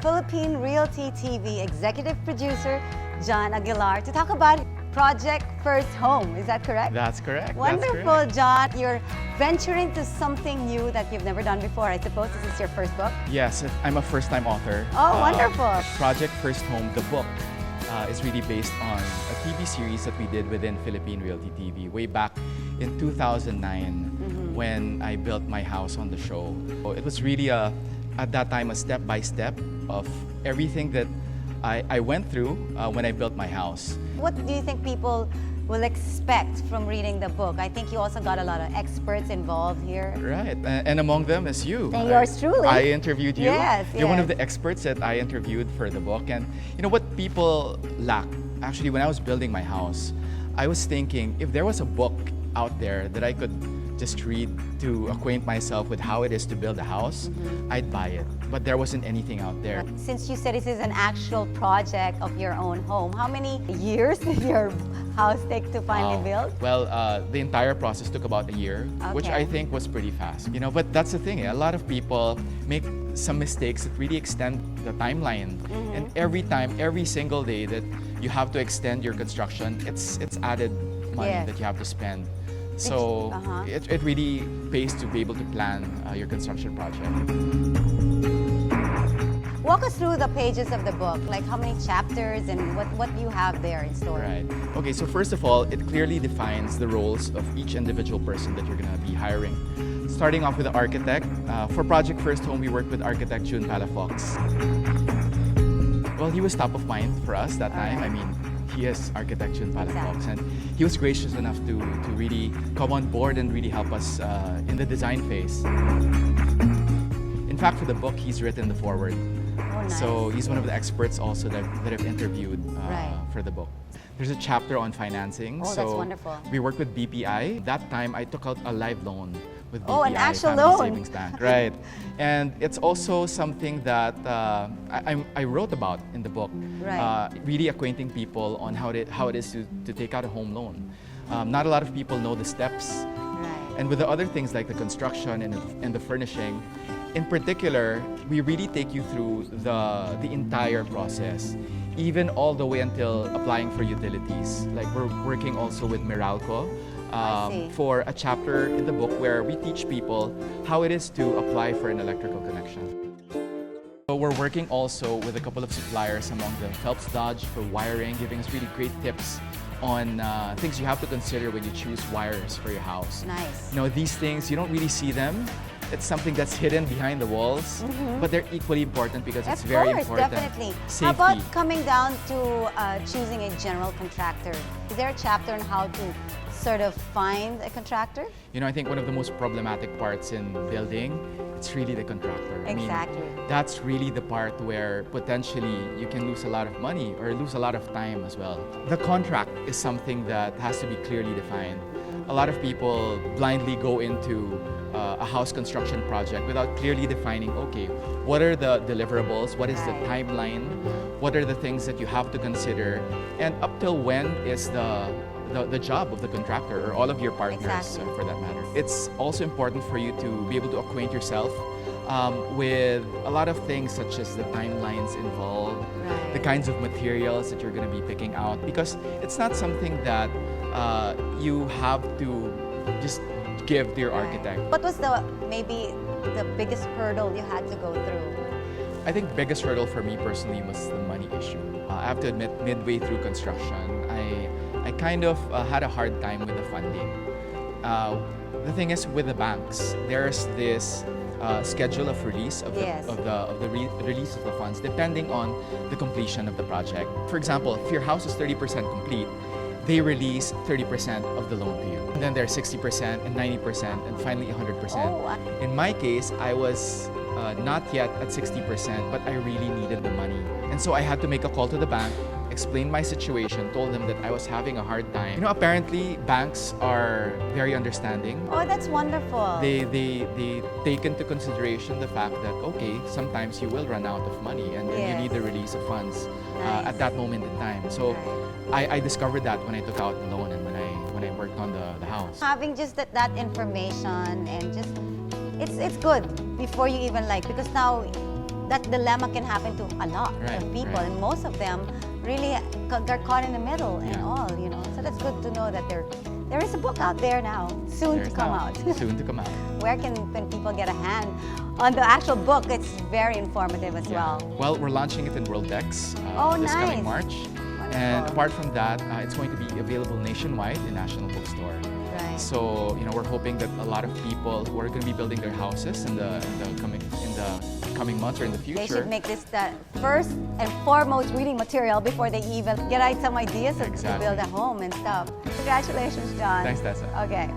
Philippine Realty TV executive producer, John Aguilar, to talk about Project First Home. Is that correct? That's correct. Wonderful, That's correct. John. You're venturing to something new that you've never done before. I suppose this is your first book? Yes, I'm a first-time author. Oh, wonderful. Project First Home, the book, is really based on a TV series that we did within Philippine Realty TV way back in 2009 when I built my house on the show. It was really, at that time, a step-by-step of everything that I went through when I built my house. What do you think people will expect from reading the book? I think you also got a lot of experts involved here. Right, and among them is you. And yours truly. I interviewed you. Yes, You're one of the experts that I interviewed for the book. And you know what people lack? Actually, when I was building my house, I was thinking if there was a book out there that I could just read to acquaint myself with how it is to build a house, I'd buy it. But there wasn't anything out there. Since you said this is an actual project of your own home, how many years did your house take to finally build? Well, the entire process took about a year, which I think was pretty fast. You know, but that's the thing. A lot of people make some mistakes that really extend the timeline. And every time, every single day that you have to extend your construction, it's added money that you have to spend. So it really pays to be able to plan your construction project. Walk us through the pages of the book, like how many chapters and what you have there in store. Right. Okay, so first of all, it clearly defines the roles of each individual person that you're going to be hiring. Starting off with the architect. For Project First Home, we worked with architect June Palafox. Well, he was top of mind for us that time. I mean, he is architect June Palafox, and he was gracious enough to really come on board and really help us in the design phase. In fact, for the book, he's written the foreword. Nice. So he's one of the experts also that I've interviewed for the book. There's a chapter on financing. Oh, so that's wonderful. We worked with BPI. That time, I took out a live loan with BPI. Oh, an actual Family loan. Savings Bank. Right. And it's also something that I wrote about in the book. Right. Really acquainting people on how it is to take out a home loan. Not a lot of people know the steps. Right. And with the other things like the construction and the furnishing, in particular, we really take you through the entire process, even all the way until applying for utilities. Like we're working also with Meralco for a chapter in the book where we teach people how it is to apply for an electrical connection. So we're working also with a couple of suppliers, among them Phelps Dodge for wiring, giving us really great tips on things you have to consider when you choose wires for your house. Nice. You know, these things, you don't really see them. It's something that's hidden behind the walls, but they're equally important because it's very important. Definitely. Safety. How about coming down to choosing a general contractor? Is there a chapter on how to sort of find a contractor? You know, I think one of the most problematic parts in building, it's really the contractor. Exactly. I mean, that's really the part where potentially you can lose a lot of money or lose a lot of time as well. The contract is something that has to be clearly defined. A lot of people blindly go into a house construction project without clearly defining, okay, what are the deliverables, what is the timeline, what are the things that you have to consider, and up till when is the job of the contractor or all of your partners for that matter. It's also important for you to be able to acquaint yourself with a lot of things such as the timelines involved, the kinds of materials that you're going to be picking out, because it's not something that you have to just give to your architect. What was maybe the biggest hurdle you had to go through? I think the biggest hurdle for me personally was the money issue. I have to admit, midway through construction, I kind of had a hard time with the funding. The thing is, with the banks, there's this schedule of release of the release of the funds depending on the completion of the project. For example, if your house is 30% complete, they release 30% of the loan to you. And then there's 60% and 90% and finally 100%. Oh. In my case, I was not yet at 60%, but I really needed the money. And so I had to make a call to the bank, explain my situation, told them that I was having a hard time. You know, apparently banks are very understanding. Oh, that's wonderful. They take into consideration the fact that, okay, sometimes you will run out of money and you need the release of funds at that moment in time. So I discovered that when I took out the loan and when I worked on the house. Having just that information and just, it's good before you even because now that dilemma can happen to a lot Right, of people, right. and most of them really they're caught in the middle and Yeah. all, you know. So that's good to know that there is a book out there now, soon There's to come now. out. Soon to come out. Where can people get a hand on the actual book? It's very informative as well. Well, we're launching it in Worldex Oh, this nice. coming March. Wonderful. And apart from that, it's going to be available nationwide in National Bookstore. Right. So, you know, we're hoping that a lot of people who are going to be building their houses in the coming months or in the future. They should make this the first and foremost reading material before they even get out some ideas to Exactly. build a home and stuff. Congratulations, John. Thanks, Tessa. Okay.